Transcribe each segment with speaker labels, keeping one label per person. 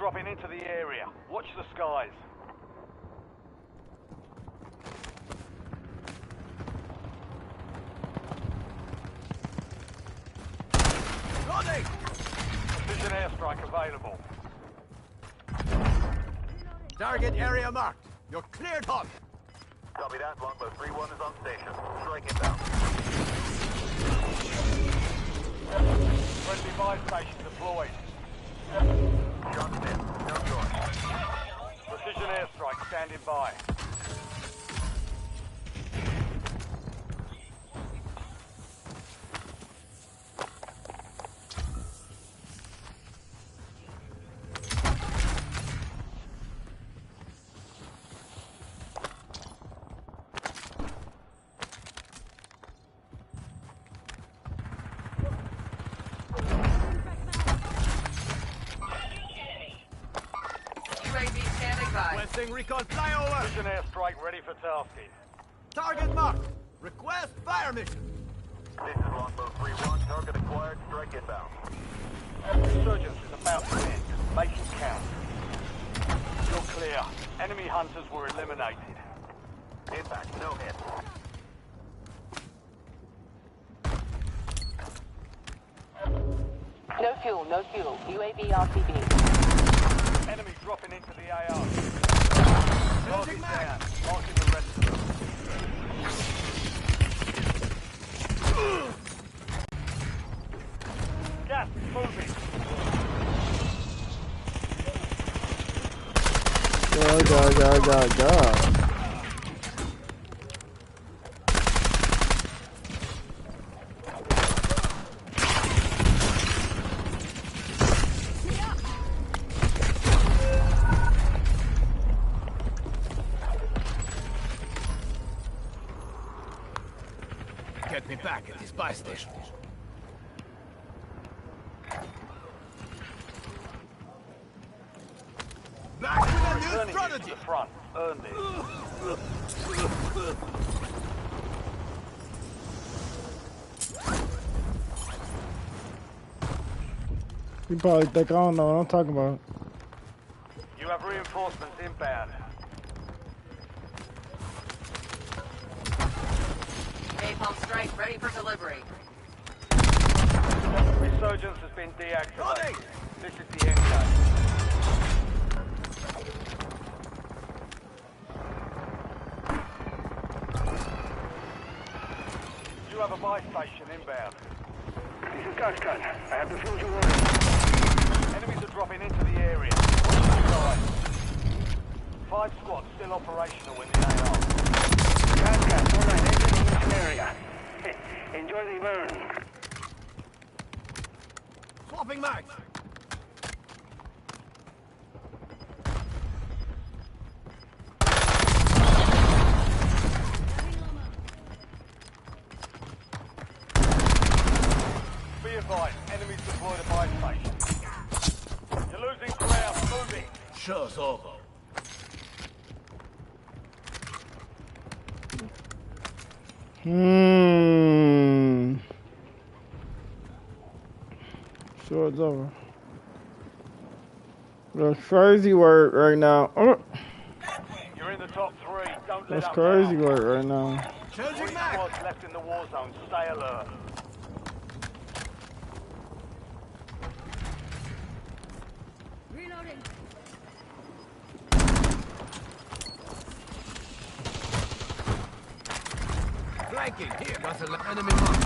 Speaker 1: dropping into the area. Watch the skies.
Speaker 2: Loading!
Speaker 1: Precision airstrike available.
Speaker 2: Target area marked. You're cleared hot.
Speaker 3: Copy that. Longbow 3-1 is on station. Strike inbound.
Speaker 1: Friendly buy station deployed.
Speaker 3: Shots in. No joy.
Speaker 1: Precision airstrike standing by.
Speaker 2: Requesting recon flyover.
Speaker 1: Precision airstrike ready for tasking.
Speaker 2: Target marked. Request fire mission.
Speaker 3: This is Longbow 3-1. Target acquired. Strike inbound.
Speaker 1: Resurgence is about to end. Make it count. You're clear. Enemy hunters were eliminated.
Speaker 3: Impact. No hit.
Speaker 4: No fuel, no fuel. UAV RTB.
Speaker 1: Enemy dropping into the AR. Target down. Marking the rest of them. Gas is moving.
Speaker 5: Go.
Speaker 2: Get me back at this buy station. Back with a new
Speaker 1: Turning
Speaker 2: strategy.
Speaker 1: to the front. Earned it.
Speaker 5: You probably think I don't know what I'm talking about.
Speaker 1: You have reinforcements inbound.
Speaker 4: Napalm strike ready for delivery.
Speaker 1: Resurgence has been deactivated.
Speaker 2: Loading.
Speaker 1: This is the end game. You have a buy station inbound.
Speaker 6: This is Gaskan. I have the fuel you ordered.
Speaker 1: Enemies are dropping into the area. Watch the skies. 5 squads still operational in the AR.
Speaker 6: Gaskan, all right, exiting this area. Enjoy the burn.
Speaker 2: Swapping mags.
Speaker 1: Be advised, enemies deployed a buy station. You're losing ground, moving.
Speaker 2: Show's over.
Speaker 5: Sure, it's over. That's crazy work right now.
Speaker 1: You're in the top 3. Don't let
Speaker 5: That's
Speaker 1: up
Speaker 5: crazy
Speaker 1: now.
Speaker 5: work right now.
Speaker 1: 3
Speaker 2: Changing mag.
Speaker 1: squads left in the war zone. Stay alert.
Speaker 4: Reloading.
Speaker 2: Flanking. Here. Got an enemy mark.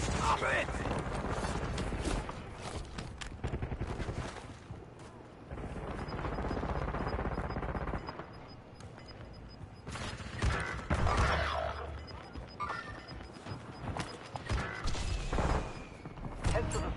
Speaker 2: Stop it.
Speaker 1: Head to the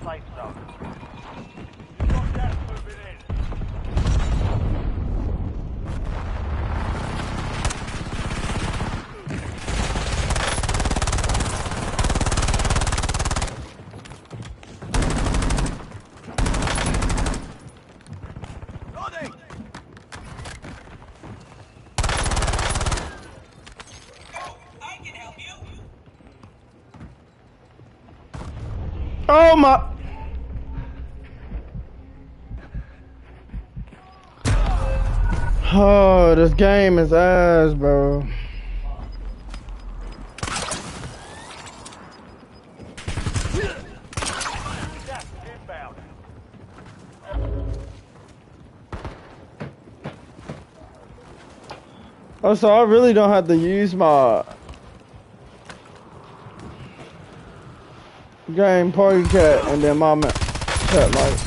Speaker 5: Oh my. Oh, this game is ass, bro.
Speaker 1: Gas is inbound.
Speaker 5: Oh, so I really don't have to use my game party cat and then my chat light.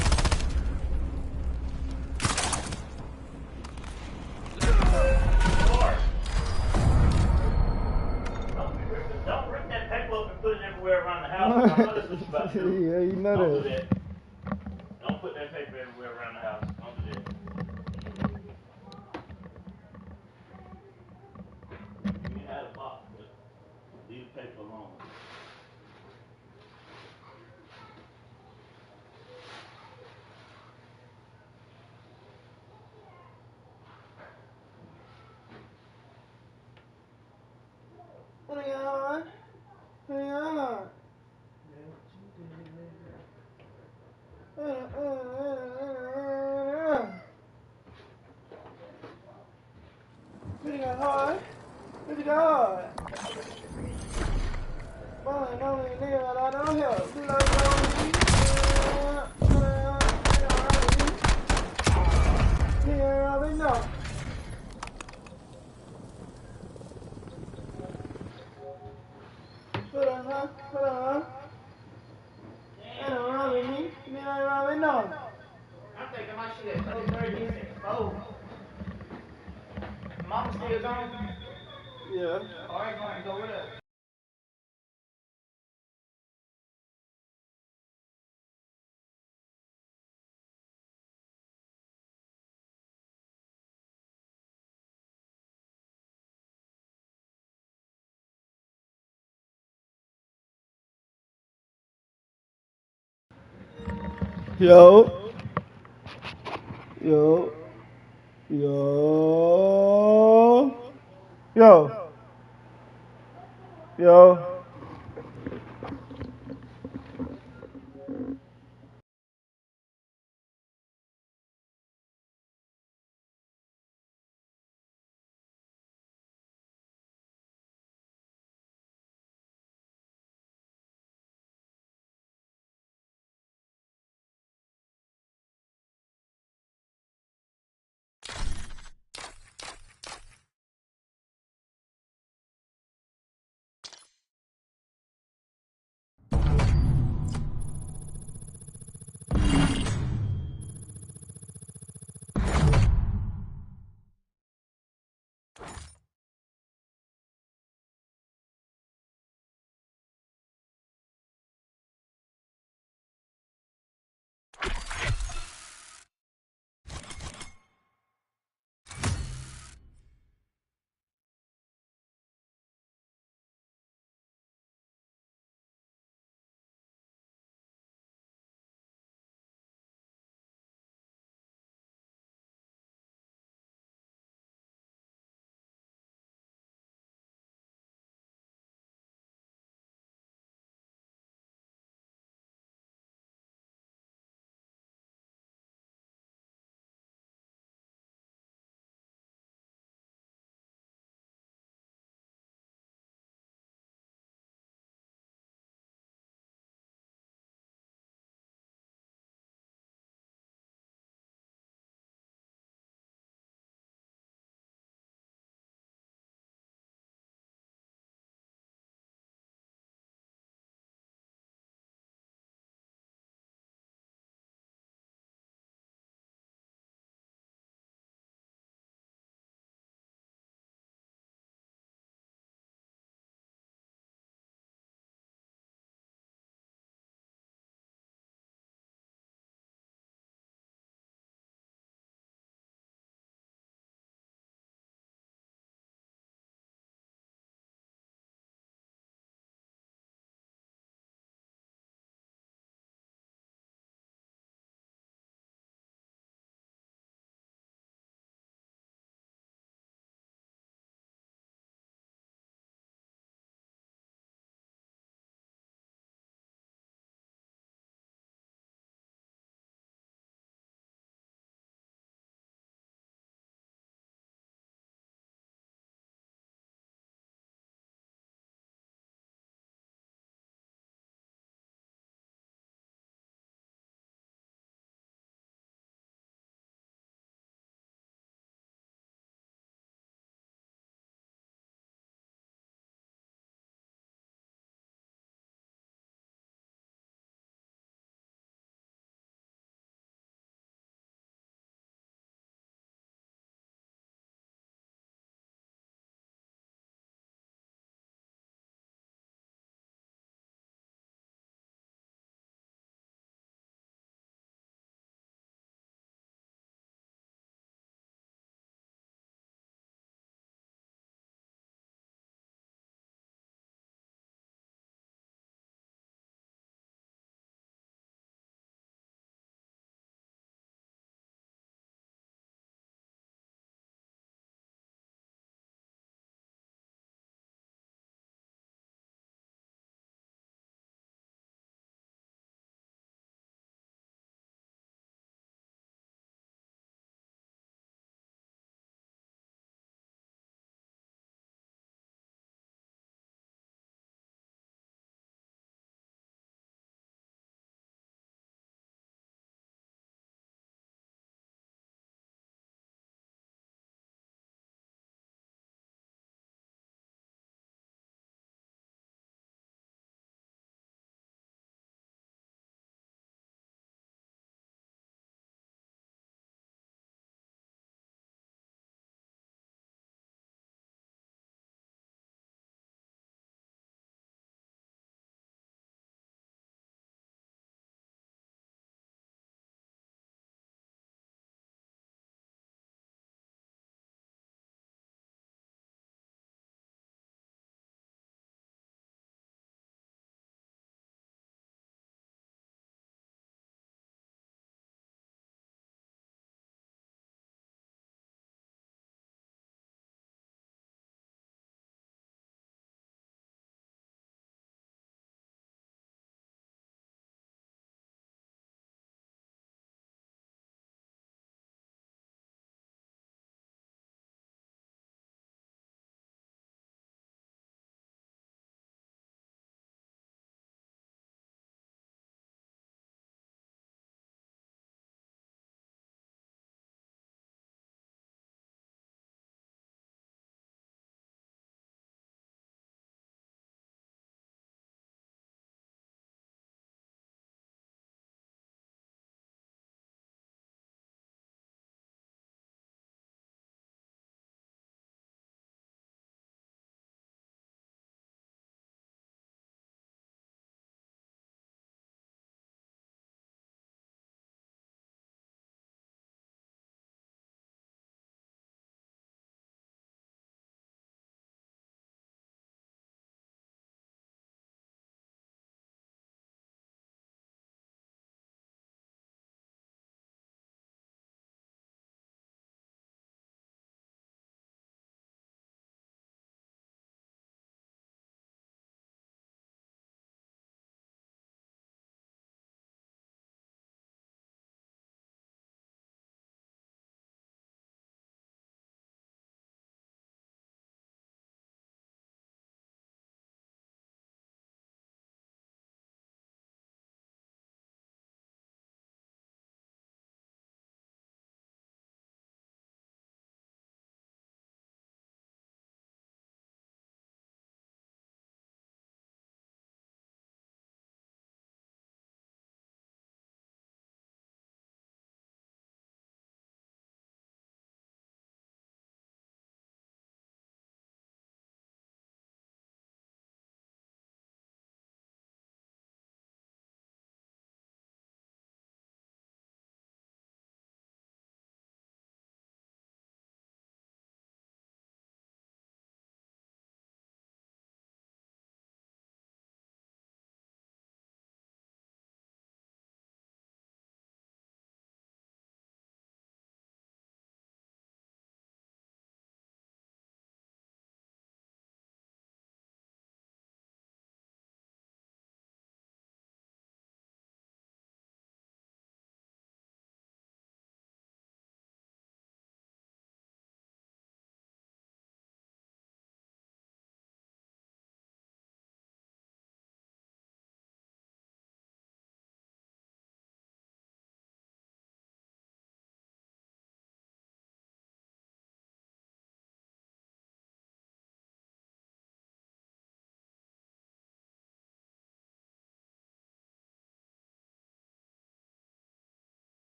Speaker 7: Don't rip that paper up and put it everywhere around the house. I know that's what you're about to do.
Speaker 5: Yeah, you know
Speaker 7: Don't do
Speaker 5: that.
Speaker 7: that. Don't put that paper everywhere around the house. Don't do that. You can have a box, but leave the paper alone.
Speaker 5: Hang on. Hang on. Pretty hard. Pretty hard. Boy, no, nigga, I don't help. You like nigga, I already know. Put on. I don't robbing me. You ain't robbing no.
Speaker 7: I'm taking my shit at 2:30. Oh. Mama still gone?
Speaker 5: Yeah.
Speaker 7: Alright, go ahead and go with her.
Speaker 5: Yo. Yo. Yo. Yo. Yo.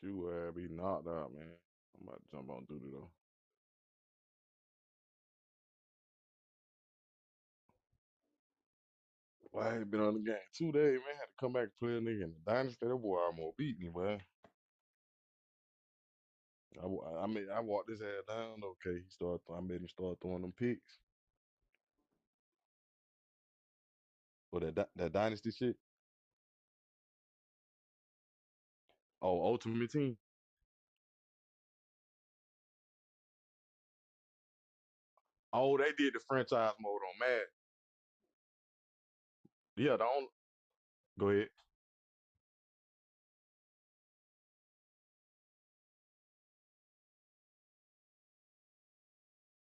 Speaker 8: Shoot, be knocked out, man. I'm about to jump on duty though. Well, I ain't been on the game 2 days, man. Had to come back and play a nigga in the dynasty. That boy almost beat me, boy. I mean, I walked his ass down. Okay, I made him start throwing them picks. For that dynasty shit. Oh, Ultimate Team. Oh, they did the franchise mode on Mad. Yeah, don't go ahead.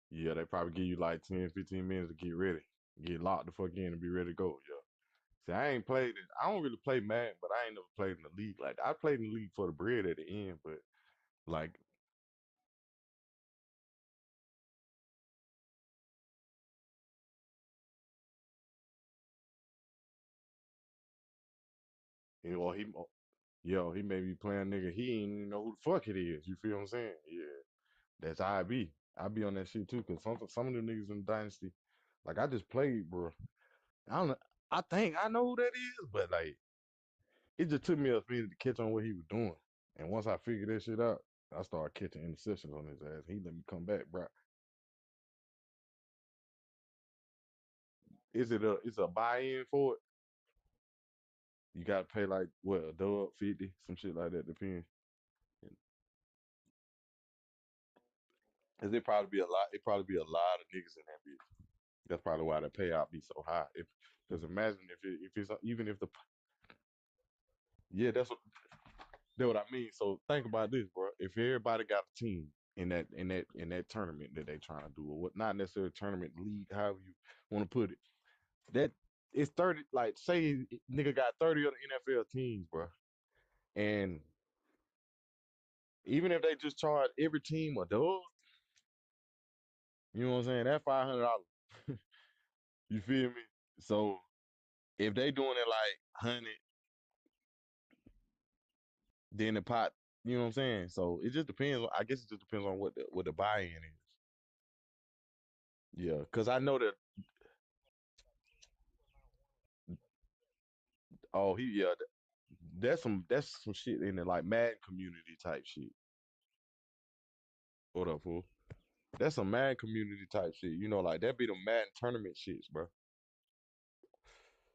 Speaker 8: Yeah, they probably give you like 10, 15 minutes to get ready, get locked the fuck in, and be ready to go. Yeah. See, I ain't played it. I don't really play Madden, but I ain't never played in the league. Like I played in the league for the bread at the end, but like, you know, he may be playing nigga. He ain't even know who the fuck it is. You feel what I'm saying? Yeah, that's how I be. I be on that shit too, cause some of the niggas in the dynasty, like I just played, bro. I don't know. I think I know who that is, but like it just took me a minute to catch on what he was doing. And once I figured that shit out, I started catching interceptions on his ass. He let me come back, bro. It's a buy-in for it? You gotta pay like what, a dub 50, some shit like that, depends. Cause it probably be a lot of niggas in that bitch. That's probably why the payout be so high. If Cause imagine if it's even if the yeah, that's what I mean. So think about this, bro. If everybody got a team in that tournament that they trying to do, or what, not necessarily tournament, league, however you want to put it, that it's 30. Like say nigga got 30 of the NFL teams, bro, and even if they just charge every team a dub, you know what I'm saying? That's $500. You feel me? So if they doing it like 100, then the pot, you know what I'm saying? So it just depends. I guess it just depends on what the buy-in is. Yeah, because I know that. Oh, that's some shit in the like mad community type shit. What up, fool? That's some mad community type shit. You know, like that be the mad tournament shits, bro.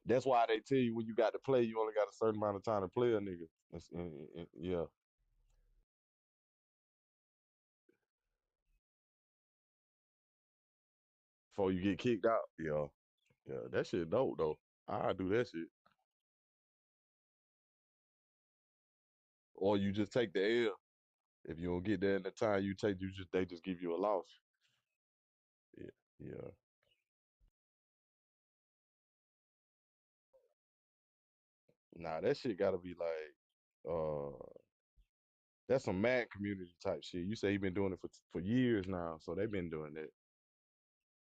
Speaker 8: That's why they tell you when you got to play, you only got a certain amount of time to play a nigga. Yeah, before you get kicked out. Yeah, yeah, that shit dope though. I do that shit. Or you just take the L. If you don't get there in the time you take, they just give you a loss. Yeah, yeah. Nah, that shit gotta be like, that's some mad community type shit. You say he been doing it for years now, so they've been doing that.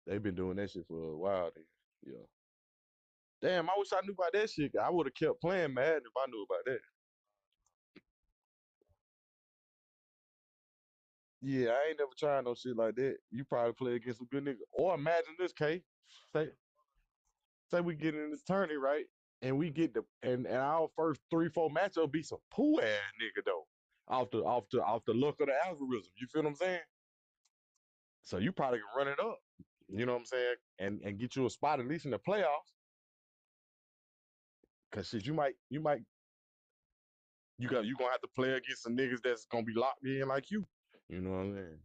Speaker 8: They've been doing that shit for a while. Then. Yeah. Damn, I wish I knew about that shit. I would have kept playing Madden if I knew about that. Yeah, I ain't never tried no shit like that. You probably play against some good niggas. Or imagine this, K. Say, say we get in this tourney, right? And we get and our first 3, 4 matchup be some poo ass nigga though. Off the look of the algorithm. You feel what I'm saying? So you probably can run it up. You know what I'm saying? And get you a spot at least in the playoffs. Cause shit, you gonna have to play against some niggas that's gonna be locked in like you. You know what I'm saying?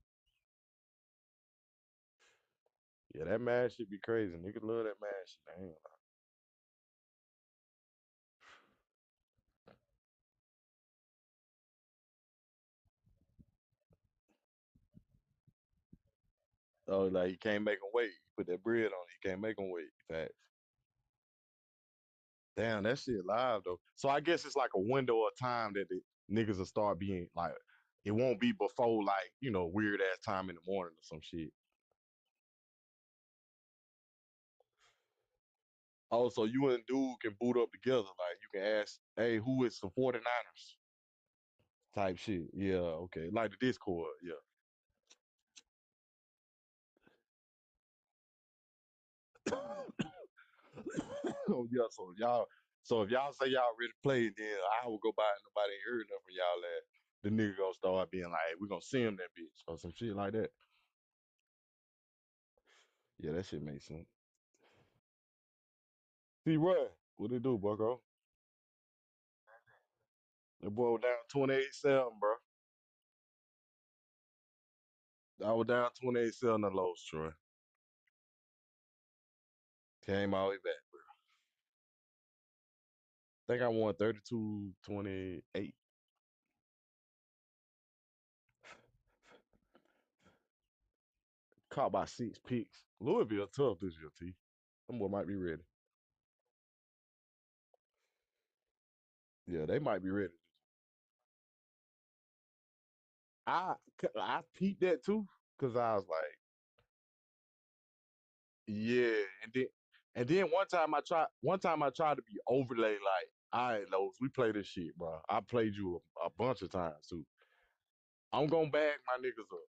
Speaker 8: Yeah, that mad shit be crazy. Niggas love that mad shit. I ain't gonna lie. Oh, like he can't make him wait. He put that bread on it. He can't make him wait. Facts. Damn, that shit live though. So I guess it's like a window of time that the niggas will start being like, it won't be before like, weird ass time in the morning or some shit. Oh, so you and dude can boot up together. Like you can ask, hey, who is the 49ers? type shit. Yeah, okay. Like the Discord, yeah. Oh yeah, so if y'all say y'all ready to play, then I will go by and nobody ain't heard enough from y'all that the nigga gonna start being like, hey, we gonna send that bitch or some shit like that. Yeah, that shit makes sense. See what it do, Bucko? The boy was down 28-7, bro. I was down 28-7 the lows, Troy. Came all the way back. Think I won 32-28. Caught by 6 picks. Louisville tough this year, T. Them boy might be ready. Yeah, they might be ready. I peeped that too, cause I was like, yeah, and then one time I tried to be overlay like, all right, Lowe's, we play this shit, bro. I played you a bunch of times too. I'm gonna bag my niggas up,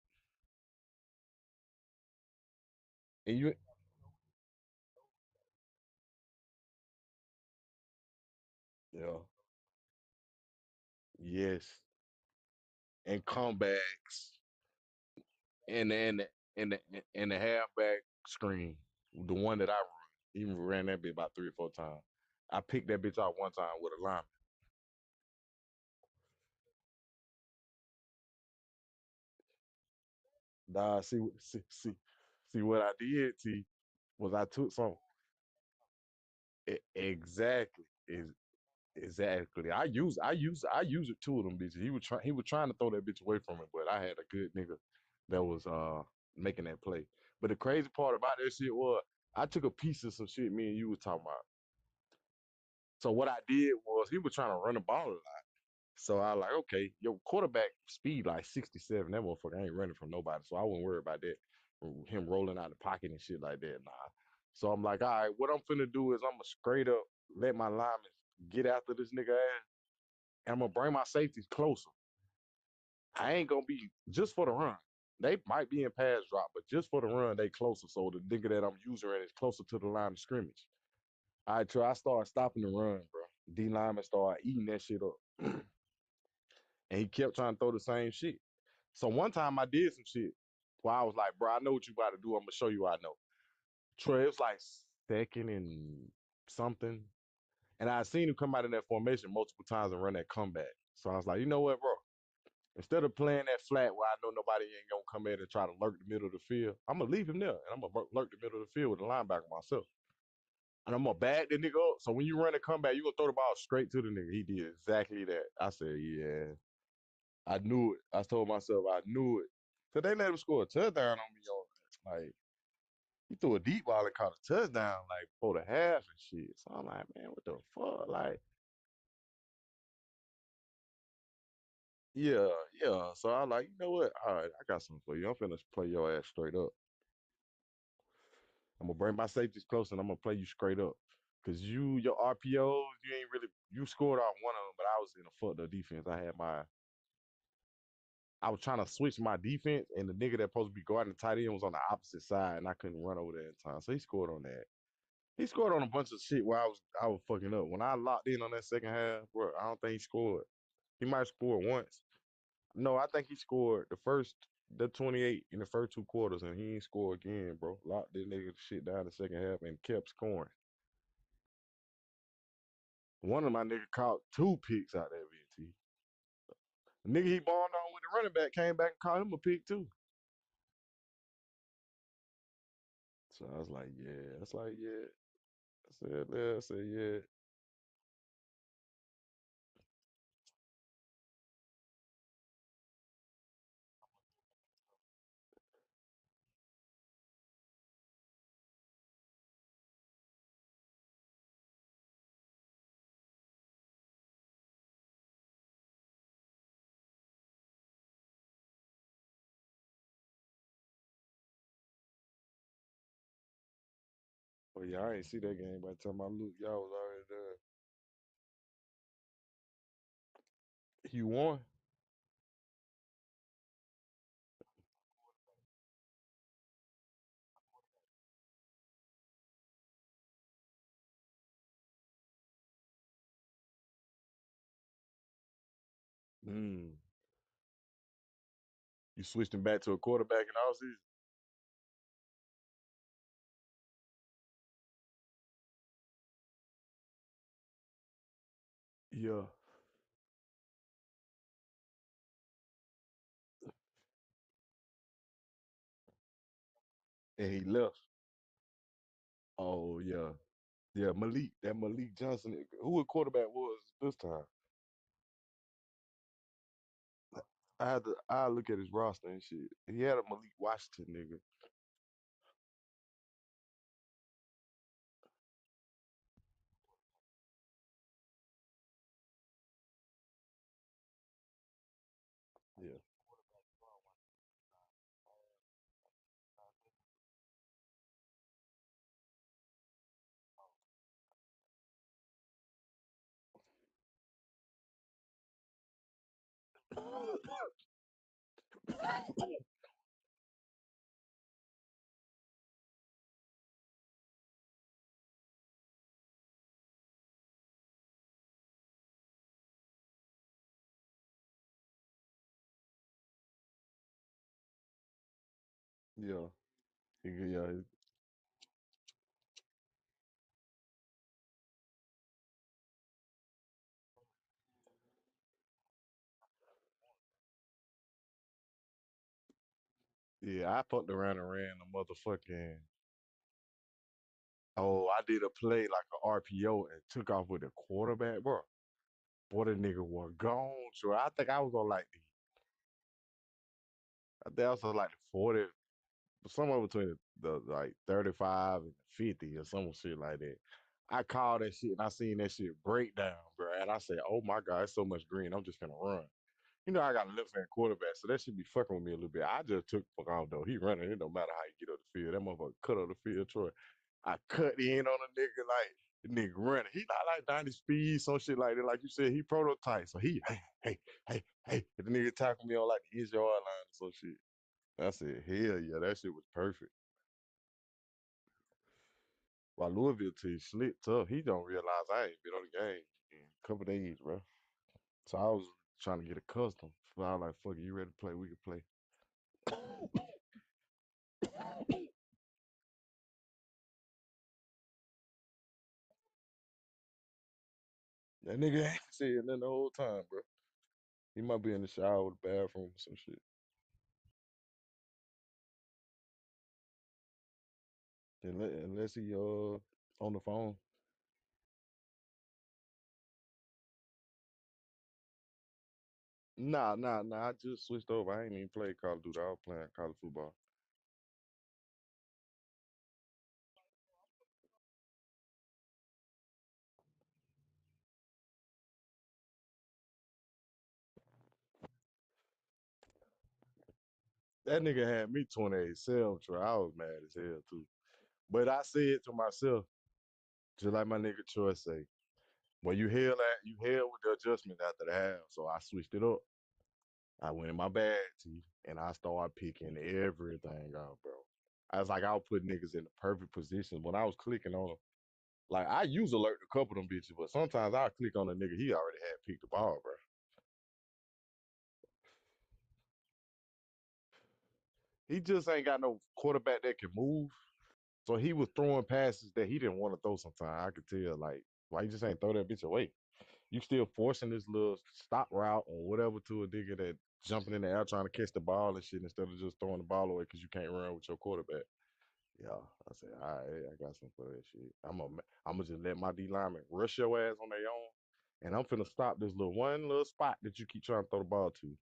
Speaker 8: and you, yeah, yes, and comebacks, and and the halfback screen, the one that I run, even ran that bitch about 3 or 4 times. I picked that bitch out one time with a lineman. Nah, see what I did, T, was I took some exactly is exactly. I use it two of them bitches. He was trying to throw that bitch away from me, but I had a good nigga that was making that play. But the crazy part about that shit was I took a piece of some shit me and you was talking about. So what I did was he was trying to run the ball a lot. So I like, okay, your quarterback speed like 67. That motherfucker ain't running from nobody. So I wouldn't worry about that. Him rolling out the pocket and shit like that. Nah. So I'm like, all right, what I'm finna do is I'm gonna straight up let my linemen get after this nigga ass. And I'm gonna bring my safeties closer. I ain't gonna be just for the run. They might be in pass drop, but just for the run, they closer. So the nigga that I'm using is closer to the line of scrimmage. All right, so I start stopping the run, bro. D lineman started eating that shit up. And he kept trying to throw the same shit. So one time I did some shit where I was like, bro, I know what you about to do. I'm gonna show you what I know. Troy, it was like second and something. And I seen him come out in that formation multiple times and run that comeback. So I was like, you know what, bro? Instead of playing that flat where I know nobody ain't gonna come in and try to lurk the middle of the field, I'm gonna leave him there and I'm gonna lurk the middle of the field with the linebacker myself. And I'm gonna bag the nigga up. So when you run a comeback, you gonna throw the ball straight to the nigga. He did exactly that. I said, yeah. I knew it. I told myself I knew it. So they let him score a touchdown on me on like he threw a deep ball and caught a touchdown like before the half and shit. So I'm like, man, what the fuck? Like, yeah, yeah. So I like, you know what? All right, I got something for you. I'm finna play your ass straight up. I'm gonna bring my safeties close and I'm gonna play you straight up. Cause your RPOs, you ain't really you scored off one of them, but I was in a fucked up defense. I was trying to switch my defense, and the nigga that supposed to be guarding the tight end was on the opposite side, and I couldn't run over there in time. So he scored on that. He scored on a bunch of shit where I was fucking up. When I locked in on that second half, bro, I don't think he scored. He might have scored once. No, I think he scored the 28 in the first 2 quarters, and he ain't score again, bro. Locked this nigga shit down the second half and kept scoring. One of my niggas caught 2 picks out there, VT. The nigga he balled on with the running back came back and caught him a pick too. So I was like, yeah. It's like, yeah. I said, yeah. But yeah, I ain't see that game by the time I looked. Y'all was already there. You won? Mm. You switched him back to a quarterback in all season? Yeah. And he left. Oh yeah. Yeah, Malik. That Malik Johnson. Who a quarterback was this time? I look at his roster and shit. He had a Malik Washington nigga. Yeah. Yeah. Yeah. Yeah. I fucked around and ran a motherfucking. Oh, I did a play like a RPO and took off with a quarterback, bro. Boy, the nigga was gone. So I think I was on like I think I was on like the 40, somewhere between the like 35 and 50 or some shit like that. I called that shit and I seen that shit break down, bro. And I said, oh my God, it's so much green. I'm just gonna run. You know, I got a left hand quarterback, so that should be fucking with me a little bit. I just took fuck off though. He running. It don't matter how you get up the field. That motherfucker cut up the field, Troy. I cut in on a nigga like the nigga running. He not like 90 speed, some shit like that. Like you said, he prototype. So he, hey. And the nigga tackle me on like the his yard line or some shit. I said, hell yeah, that shit was perfect. While Louisville team slick tough, he don't realize I ain't been on the game in a couple days, bro. So I was trying to get accustomed. So I was like, fuck it, you ready to play? We can play. That nigga ain't saying nothing the whole time, bro. He might be in the shower or the bathroom or some shit. Unless he on the phone. Nah. I just switched over. I ain't even played Call of Duty. I was playing college football. That nigga had me 28 self, Troy. I was mad as hell too. But I said to myself, just like my nigga Troy say, well, you hell with the adjustment after the half. So I switched it up. I went in my bag, T, and I started picking everything out, bro. I was like, I was putting niggas in the perfect position. When I was clicking on them, like I use alert a couple of them bitches, but sometimes I click on a nigga, he already had picked the ball, bro. He just ain't got no quarterback that can move. So he was throwing passes that he didn't want to throw sometimes. I could tell, like, why you just ain't throw that bitch away? You still forcing this little stop route or whatever to a nigga that jumping in the air trying to catch the ball and shit instead of just throwing the ball away because you can't run with your quarterback. Yeah, I said, all right, I got some for that shit. I'm gonna just let my D lineman rush your ass on their own, and I'm finna stop this one little spot that you keep trying to throw the ball to.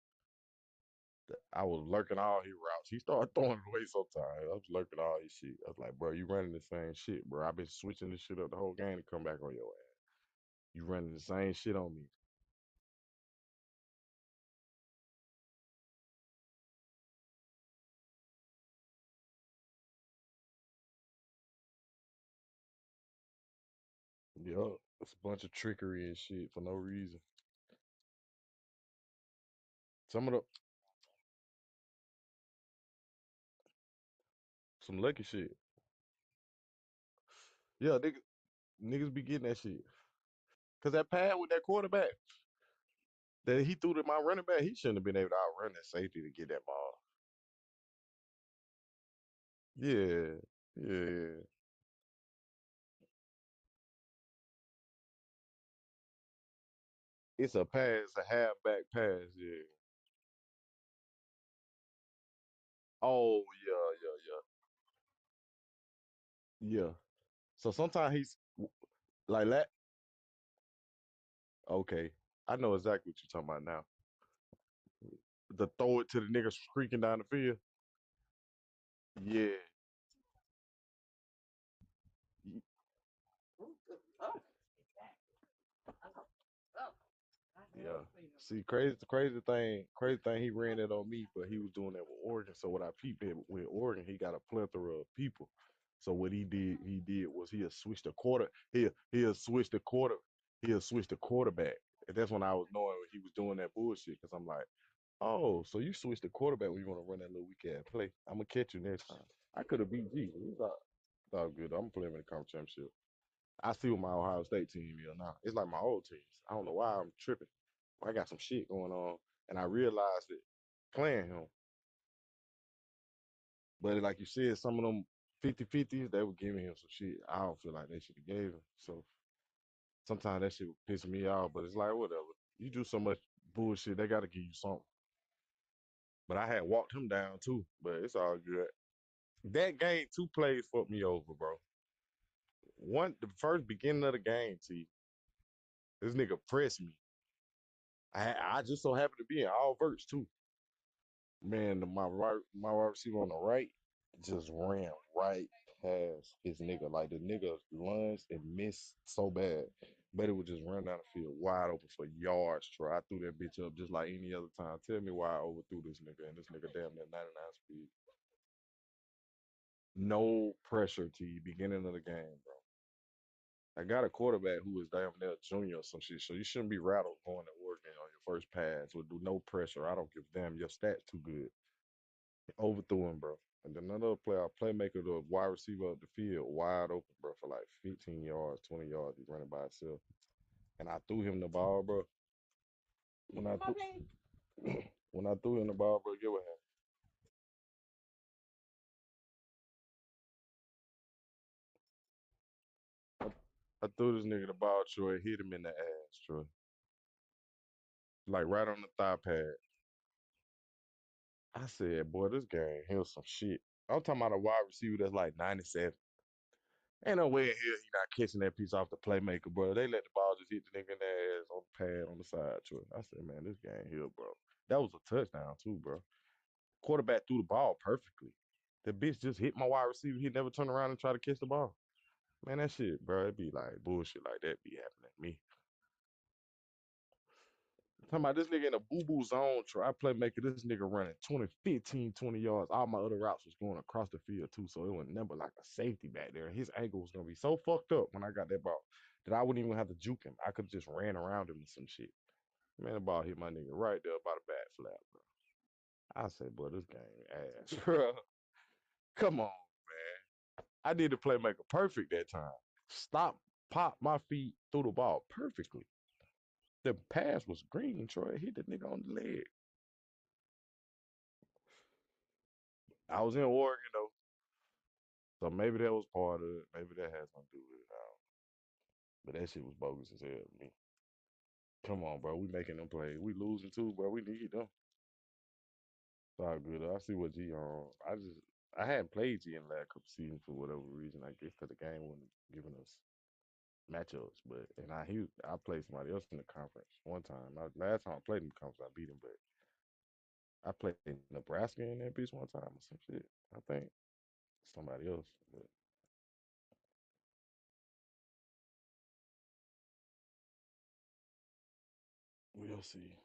Speaker 8: I was lurking all his routes. He started throwing it away sometimes. I was lurking all his shit. I was like, bro, you running the same shit, bro. I've been switching this shit up the whole game to come back on your ass. You running the same shit on me. Yup. It's a bunch of trickery and shit for no reason. Some of the some lucky shit. Yeah, niggas be getting that shit. Cause that pad with that quarterback. that he threw to my running back. He shouldn't have been able to outrun that safety to get that ball. Yeah, yeah. It's a pass, a halfback pass. Yeah. Oh yeah, yeah, yeah. So sometimes he's like that. Okay, I know exactly what you're talking about now. The throw it to the nigga streaking down the field. Yeah, y- yeah. See, crazy thing. He ran it on me, but he was doing that with Oregon. So what I peeped at with Oregon, he got a plethora of people. So what he did was he'll switch the quarter. He'll switch the quarter. He'll switch the quarterback. And that's when I was knowing he was doing that bullshit. Cause I'm like, oh, so you switch the quarterback when you want to run that little weak ass play. I'm gonna catch you next time. I could have beat G. It's all good. I'm playing in the conference championship. I see what my Ohio State team is now. It's like my old teams. I don't know why I'm tripping. I got some shit going on, and I realized it playing him. But like you said, some of them 50-50s, they were giving him some shit. I don't feel like they should have gave him. So sometimes that shit would piss me off. But it's like whatever. You do so much bullshit, they got to give you something. But I had walked him down too. But it's all good. That game, two plays fucked me over, bro. One, the first beginning of the game, T, this nigga pressed me. I just so happened to be in all verts too. Man, my right receiver on the right just ran right past his nigga. Like the nigga lunged and missed so bad. But it would just run down the field wide open for yards. Try I threw that bitch up just like any other time. Tell me why I overthrew this nigga and this nigga damn near 99 speed. No pressure to you beginning of the game, bro. I got a quarterback who is damn near junior or some shit, so you shouldn't be rattled going to Oregon on your first pass with no pressure. I don't give a damn. Your stats too good. Overthrew him, bro. And then another player, playmaker, the wide receiver up the field, wide open, bro, for like 15 yards, 20 yards. He's running by himself. And I threw him the ball, bro. When I when I threw him the ball, bro, get what happened. I threw this nigga the ball, Troy, hit him in the ass, Troy. Like right on the thigh pad. I said, boy, this game here's some shit. I'm talking about a wide receiver that's like 97. Ain't no way in hell he not catching that piece off the playmaker, bro. They let the ball just hit the nigga in the ass on the pad on the side, Troy. I said, man, this game here, bro. That was a touchdown too, bro. Quarterback threw the ball perfectly. The bitch just hit my wide receiver. He never turned around and try to catch the ball. Man, that shit, bro, it be like bullshit like that be happening to me. Talking about this nigga in a boo-boo zone, try playmaker, this nigga running 20, 15, 20 yards. All my other routes was going across the field too, so it was never like a safety back there. His ankle was gonna be so fucked up when I got that ball that I wouldn't even have to juke him. I could just ran around him and some shit. Man, the ball hit my nigga right there by the bat flap, bro. I said, boy, this game ass, bro. Come on, man. I did the playmaker perfect that time. Stop, pop my feet, threw the ball perfectly. The pass was green, Troy. Hit the nigga on the leg. I was in Oregon though, so maybe that was part of it. Maybe that had something to do with it. But that shit was bogus as hell to me. Come on, bro. We making them play. We losing too, bro. We need them. It's all good. I see what G on. I hadn't played G in the last couple seasons for whatever reason. I guess because the game wasn't giving us matchups. But and I played somebody else in the conference one time. Last time I played in the conference, I beat him. But I played in Nebraska in that bitch one time or some shit. I think somebody else. But we'll see.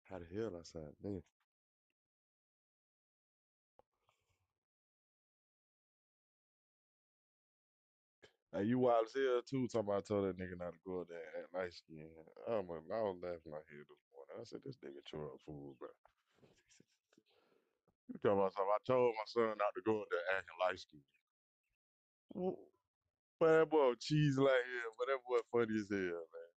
Speaker 8: How the hell I said, man? Hey, you wild as hell too. Talking about I told that nigga not to go up there and act light skin. I was laughing my head this morning. I said, this nigga true fool, bro. You talking about something? I told my son not to go up there acting light skin. But that boy cheese like hell, but that boy funny as hell, man.